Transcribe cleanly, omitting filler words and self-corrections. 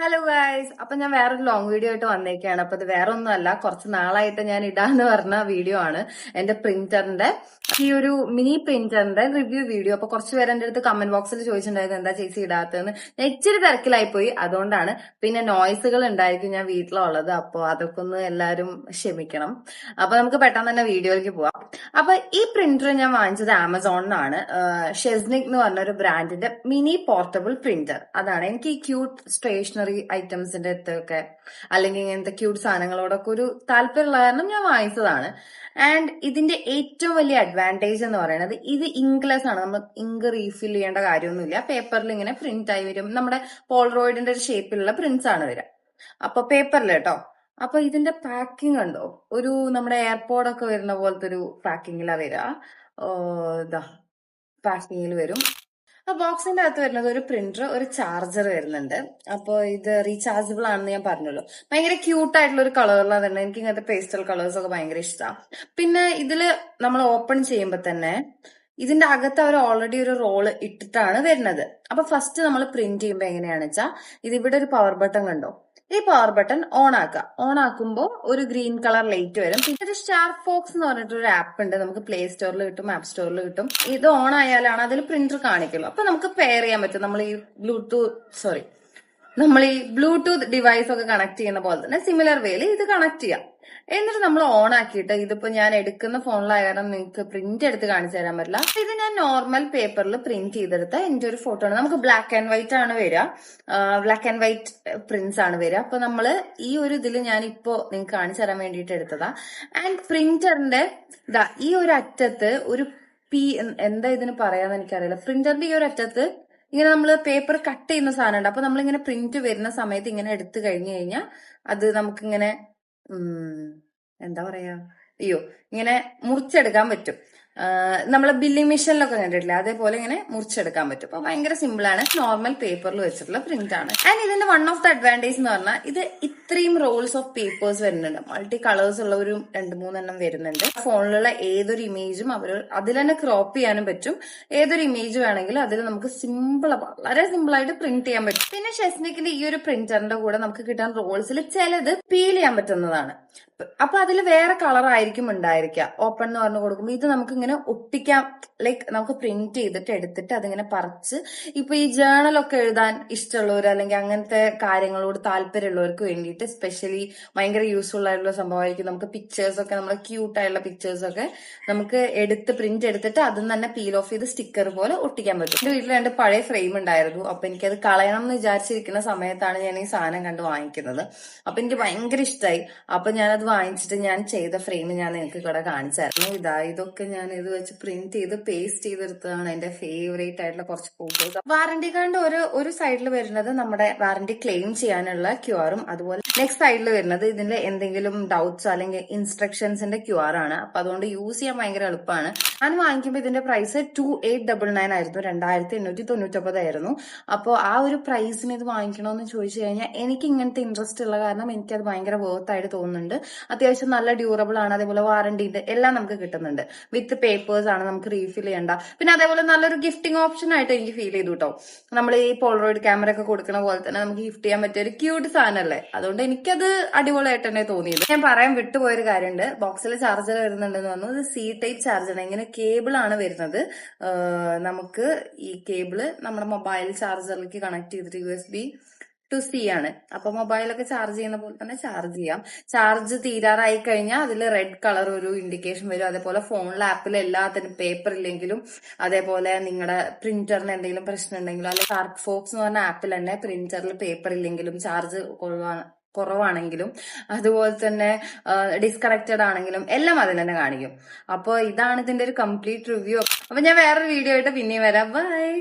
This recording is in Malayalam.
ഹലോ ഗായ്സ്, അപ്പൊ ഞാൻ വേറൊരു ലോങ് വീഡിയോ ആയിട്ട് വന്നേക്കാണ്. അപ്പൊ ഇത് വേറെ ഒന്നുമല്ല, കുറച്ച് നാളായിട്ട് ഞാൻ ഇടാന്ന് പറഞ്ഞ വീഡിയോ ആണ്. എന്റെ പ്രിന്ററിന്റെ ഈ ഒരു മിനി പ്രിന്ററിന്റെ റിവ്യൂ വീഡിയോ. അപ്പൊ കുറച്ച് പേര് എന്റെ അടുത്ത് കമന്റ് ബോക്സിൽ ചോദിച്ചിട്ടുണ്ടായിരുന്നു എന്താ ചേച്ചി ഇടാത്തതെന്ന്. ഞാൻ ഇച്ചിരി തിരക്കിലായി പോയി, അതുകൊണ്ടാണ്. പിന്നെ നോയ്സുകൾ ഉണ്ടായിരിക്കും ഞാൻ വീട്ടിലുള്ളത്, അപ്പൊ അതൊക്കെ ഒന്ന് എല്ലാരും ക്ഷമിക്കണം. അപ്പൊ നമുക്ക് പെട്ടെന്ന് തന്നെ വീഡിയോയിലേക്ക് പോവാം. അപ്പൊ ഈ പ്രിന്റർ ഞാൻ വാങ്ങിച്ചത് ആമസോണിനാണ്. ഷെസ്നിക് എന്ന് പറഞ്ഞ ഒരു ബ്രാൻഡിന്റെ മിനി പോർട്ടബിൾ പ്രിന്റർ. അതാണ് എനിക്ക് ഈ ക്യൂട്ട് സ്റ്റേഷനറി ഐറ്റംസിന്റെ അടുത്തൊക്കെ അല്ലെങ്കിൽ ഇങ്ങനത്തെ ക്യൂട്ട് സാധനങ്ങളോടൊക്കെ ഒരു താല്പര്യമുള്ള കാരണം ഞാൻ വാങ്ങിച്ചതാണ്. ആൻഡ് ഇതിന്റെ ഏറ്റവും വലിയ അഡ്വാൻറ്റേജ് എന്ന് പറയുന്നത് ഇത് ഇങ്ക്ലെസ് ആണ്. നമ്മൾ ഇങ്ക് റീഫിൽ ചെയ്യേണ്ട കാര്യമൊന്നുമില്ല. പേപ്പറിൽ ഇങ്ങനെ പ്രിന്റ് ആയി വരും. നമ്മുടെ പോളറോയിഡിന്റെ ഒരു ഷേപ്പിലുള്ള പ്രിന്റ്സ് ആണ് വരിക. അപ്പൊ പേപ്പറിൽ കേട്ടോ. അപ്പൊ ഇതിന്റെ പാക്കിംഗ് കണ്ടോ, ഒരു നമ്മുടെ എയർപോർട്ടൊക്കെ വരുന്ന പോലത്തെ ഒരു പാക്കിങ്ങിലാണ് വരിക. ഇതാ പാക്കിങ്ങിൽ വരും. ആ ബോക്സിന്റെ അകത്ത് വരുന്നത് ഒരു പ്രിന്റർ, ഒരു ചാർജർ വരുന്നുണ്ട്. അപ്പൊ ഇത് റീചാർജബിൾ ആണെന്ന് ഞാൻ പറഞ്ഞല്ലോ. ഭയങ്കര ക്യൂട്ട് ആയിട്ടുള്ള ഒരു കളറിലാണ് തന്നെ. എനിക്ക് ഇങ്ങനത്തെ പേസ്റ്റൽ കളേഴ്സ് ഒക്കെ ഭയങ്കര ഇഷ്ടമാണ്. പിന്നെ ഇതില് നമ്മൾ ഓപ്പൺ ചെയ്യുമ്പോൾ തന്നെ ഇതിന്റെ അകത്ത് അവർ ഓൾറെഡി ഒരു റോള് ഇട്ടിട്ടാണ് വരുന്നത്. അപ്പൊ ഫസ്റ്റ് നമ്മൾ പ്രിന്റ് ചെയ്യുമ്പോൾ എങ്ങനെയാണെന്ന് വെച്ചാൽ ഇത് ഇവിടെ ഒരു പവർ ബട്ടൺ കണ്ടോ, ഈ പവർ ബട്ടൺ ഓൺ ആക്കുക. ഓൺ ആക്കുമ്പോൾ ഒരു ഗ്രീൻ കളർ ലൈറ്റ് വരും. പിന്നെ ഒരു സ്റ്റാർ ഫോക്സ് എന്ന് പറഞ്ഞിട്ടൊരു ആപ്പ് ഉണ്ട്, നമുക്ക് പ്ലേ സ്റ്റോറിൽ കിട്ടും, ആപ്പ് സ്റ്റോറിൽ കിട്ടും. ഇത് ഓൺ ആയാലാണ് അതിൽ പ്രിന്റർ കാണിക്കുള്ളൂ. അപ്പൊ നമുക്ക് പെയർ ചെയ്യാൻ പറ്റും. നമ്മൾ ഈ ബ്ലൂടൂത്ത് ഡിവൈസ് ഒക്കെ കണക്ട് ചെയ്യുന്ന പോലെ തന്നെ സിമിലർ വേയിൽ ഇത് കണക്ട് ചെയ്യാം. എന്നിട്ട് നമ്മൾ ഓൺ ആക്കിയിട്ട്, ഇതിപ്പോ ഞാൻ എടുക്കുന്ന ഫോണിലായ കാരണം നിങ്ങൾക്ക് പ്രിന്റ് എടുത്ത് കാണിച്ചു തരാൻ പറ്റില്ല. ഇത് ഞാൻ നോർമൽ പേപ്പറിൽ പ്രിന്റ് ചെയ്തെടുത്ത എന്റെ ഒരു ഫോട്ടോ ആണ്. നമുക്ക് ബ്ലാക്ക് ആൻഡ് വൈറ്റ് ആണ് വരിക. ബ്ലാക്ക് ആൻഡ് വൈറ്റ് പ്രിന്റ്സ് ആണ് വരിക. അപ്പൊ നമ്മള് ഈ ഒരു ഇതിൽ ഞാൻ ഇപ്പോ നിങ്ങൾക്ക് കാണിച്ചു തരാൻ വേണ്ടിയിട്ട് എടുത്തതാ. ആൻഡ് പ്രിന്ററിന്റെ ഈ ഒരു അറ്റത്ത് ഒരു എന്താ ഇതിന് പറയാന്ന് എനിക്കറിയില്ല. പ്രിന്ററിന്റെ ഈ ഒരു അറ്റത്ത് ഇങ്ങനെ നമ്മൾ പേപ്പർ കട്ട് ചെയ്യുന്ന സാധനം ഉണ്ട്. അപ്പൊ നമ്മളിങ്ങനെ പ്രിന്റ് വരുന്ന സമയത്ത് ഇങ്ങനെ എടുത്തു കഴിഞ്ഞു കഴിഞ്ഞാൽ അത് നമുക്കിങ്ങനെ എന്താ പറയാ, ഇങ്ങനെ മുറിച്ചെടുക്കാൻ പറ്റും. നമ്മളെ ബില്ലിംഗ് മെഷീനിലൊക്കെ കണ്ടിട്ടില്ല, അതേപോലെ ഇങ്ങനെ മുറിച്ചെടുക്കാൻ പറ്റും. അപ്പൊ ഭയങ്കര സിമ്പിൾ ആണ്. നോർമൽ പേപ്പറിൽ വെച്ചിട്ടുള്ള പ്രിന്റ് ആണ്. ആൻഡ് ഇതിന്റെ വൺ ഓഫ് ദ അഡ്വാൻറ്റേജ് എന്ന് പറഞ്ഞാൽ ഇത് ഇത്രയും റോൾസ് ഓഫ് പേപ്പേഴ്സ് വരുന്നുണ്ട്. മൾട്ടി കളേഴ്സ് ഉള്ള ഒരു 2-3 വരുന്നുണ്ട്. ഫോണിലുള്ള ഏതൊരു ഇമേജും അതിൽ തന്നെ ക്രോപ്പ് ചെയ്യാനും പറ്റും. ഏതൊരു ഇമേജ് വേണമെങ്കിലും അതിൽ നമുക്ക് വളരെ സിമ്പിൾ ആയിട്ട് പ്രിന്റ് ചെയ്യാൻ പറ്റും. പിന്നെ ഷെസ്നിക്കിന്റെ ഈ ഒരു പ്രിന്ററിന്റെ കൂടെ നമുക്ക് കിട്ടാൻ റോൾസിൽ ചിലത് പീൽ ചെയ്യാൻ പറ്റുന്നതാണ്. അപ്പൊ അതിൽ വേറെ കളർ ആയിരിക്കും ഉണ്ടായിരിക്കുക. ഓപ്പൺ എന്ന് പറഞ്ഞു കൊടുക്കുമ്പോൾ ഇത് നമുക്ക് ഇങ്ങനെ ഒട്ടിക്കാം. ലൈക്ക് നമുക്ക് പ്രിന്റ് ചെയ്തിട്ട് എടുത്തിട്ട് അതിങ്ങനെ പറിച്ച് ഇപ്പൊ ഈ ജേണലൊക്കെ എഴുതാൻ ഇഷ്ടമുള്ളവർ അല്ലെങ്കിൽ അങ്ങനത്തെ കാര്യങ്ങളോട് താല്പര്യമുള്ളവർക്ക് വേണ്ടിയിട്ട് സ്പെഷ്യലി ഭയങ്കര യൂസ്ഫുൾ ആയിട്ടുള്ള സംഭവമായിരിക്കും. നമുക്ക് പിക്ചേഴ്സ് ഒക്കെ, നമ്മുടെ ക്യൂട്ട് ആയിട്ടുള്ള പിക്ചേഴ്സ് ഒക്കെ നമുക്ക് പ്രിന്റ് എടുത്തിട്ട് അതിൽ തന്നെ പീൽ ഓഫ് ചെയ്ത് സ്റ്റിക്കർ പോലെ ഒട്ടിക്കാൻ പറ്റും. എന്റെ വീട്ടിൽ 2 പഴയ ഫ്രെയിം ഉണ്ടായിരുന്നു. അപ്പൊ എനിക്കത് കളയണം എന്ന് വിചാരിച്ചിരിക്കുന്ന സമയത്താണ് ഞാൻ ഈ സാധനം കണ്ട് വാങ്ങിക്കുന്നത്. അപ്പൊ എനിക്ക് ഭയങ്കര ഇഷ്ടമായി. അപ്പൊ ഞാനത് വാങ്ങിച്ചിട്ട് ഞാൻ ചെയ്ത ഫ്രെയിം ഞാൻ നിങ്ങൾക്ക് ഇവിടെ കാണിച്ചായിരുന്നു. ഇതൊക്കെ ഞാൻ ഇത് വെച്ച് പ്രിന്റ് ചെയ്ത് പേസ്റ്റ് ചെയ്തെടുത്തതാണ്. എന്റെ ഫേവറേറ്റ് ആയിട്ടുള്ള കുറച്ച് ഫോട്ടോസ്. വാറന്റി കാർഡിന്റെ ഒരു സൈഡിൽ വരുന്നത് നമ്മുടെ വാറന്റി ക്ലെയിം ചെയ്യാനുള്ള QR-ഉം, അതുപോലെ നെക്സ്റ്റ് സൈഡിൽ വരുന്നത് ഇതിന്റെ എന്തെങ്കിലും ഡൗട്ട്സ് അല്ലെങ്കിൽ ഇൻസ്ട്രക്ഷൻസിന്റെ QR ആണ്. അപ്പൊ അതുകൊണ്ട് യൂസ് ചെയ്യാൻ ഭയങ്കര എളുപ്പമാണ്. ഞാൻ വാങ്ങിക്കുമ്പോൾ ഇതിന്റെ പ്രൈസ് 2899 ആയിരുന്നു, 2899 ആയിരുന്നു. അപ്പോൾ ആ ഒരു പ്രൈസിന് ഇത് വാങ്ങിക്കണമെന്ന് ചോദിച്ചു കഴിഞ്ഞാൽ എനിക്ക് ഇങ്ങനത്തെ ഇൻട്രസ്റ്റ് ഉള്ള കാരണം എനിക്കത് ഭയങ്കര വർത്ത് ആയിട്ട് തോന്നുന്നുണ്ട്. അത്യാവശ്യം നല്ല ഡ്യൂറബിൾ ആണ്. അതേപോലെ വാറന്റിന്റെ എല്ലാം നമുക്ക് കിട്ടുന്നുണ്ട്. വിത്ത് പേപ്പേഴ്സ് ആണ്, നമുക്ക് റീഫിൽ ചെയ്യണ്ട. പിന്നെ അതേപോലെ നല്ലൊരു ഗിഫ്റ്റിംഗ് ഓപ്ഷൻ ആയിട്ട് എനിക്ക് ഫീൽ ചെയ്തു കേട്ടോ. നമ്മൾ ഈ പോളറോയിഡ് ക്യാമറ ഒക്കെ കൊടുക്കുന്ന പോലെ തന്നെ നമുക്ക് ഗിഫ്റ്റ് ചെയ്യാൻ പറ്റിയ ഒരു ക്യൂട്ട് സാധനമല്ലേ. അതുകൊണ്ട് എനിക്കത് അടിപൊളിയായിട്ട് തന്നെ തോന്നിയത്. ഞാൻ പറയാൻ വിട്ടുപോയൊരു കാര്യമുണ്ട്. ബോക്സിൽ ചാർജർ വരുന്നുണ്ടെന്ന് പറഞ്ഞു. ഇത് C-type ചാർജർ, ഇങ്ങനെ കേബിൾ ആണ് വരുന്നത്. നമുക്ക് ഈ കേബിള് നമ്മുടെ മൊബൈൽ ചാർജറിലേക്ക് കണക്ട് ചെയ്തിട്ട് USB to C ആണ്. അപ്പൊ മൊബൈലൊക്കെ ചാർജ് ചെയ്യുന്ന പോലെ തന്നെ ചാർജ് ചെയ്യാം. ചാർജ് തീരാറായി കഴിഞ്ഞാൽ അതിൽ റെഡ് കളർ ഒരു ഇൻഡിക്കേഷൻ വരും. അതേപോലെ ഫോണിലെ ആപ്പിൽ എല്ലാത്തിനും പേപ്പർ ഇല്ലെങ്കിലും, അതേപോലെ നിങ്ങളുടെ പ്രിന്ററിന് എന്തെങ്കിലും പ്രശ്നം ഉണ്ടെങ്കിലും, അല്ലെങ്കിൽ സ്റ്റാർ ഫോക്സ് എന്ന് പറഞ്ഞ ആപ്പിൽ തന്നെ പ്രിന്ററിൽ പേപ്പർ ഇല്ലെങ്കിലും, ചാർജ് കുറവാണെങ്കിലും, അതുപോലെ തന്നെ ഡിസ്കണക്റ്റഡ് ആണെങ്കിലും എല്ലാം അതിൽ തന്നെ കാണിക്കും. അപ്പോൾ ഇതാണ് ഇതിന്റെ ഒരു കംപ്ലീറ്റ് റിവ്യൂ. അപ്പൊ ഞാൻ വേറൊരു വീഡിയോ ആയിട്ട് പിന്നെയും വരാം. ബൈ.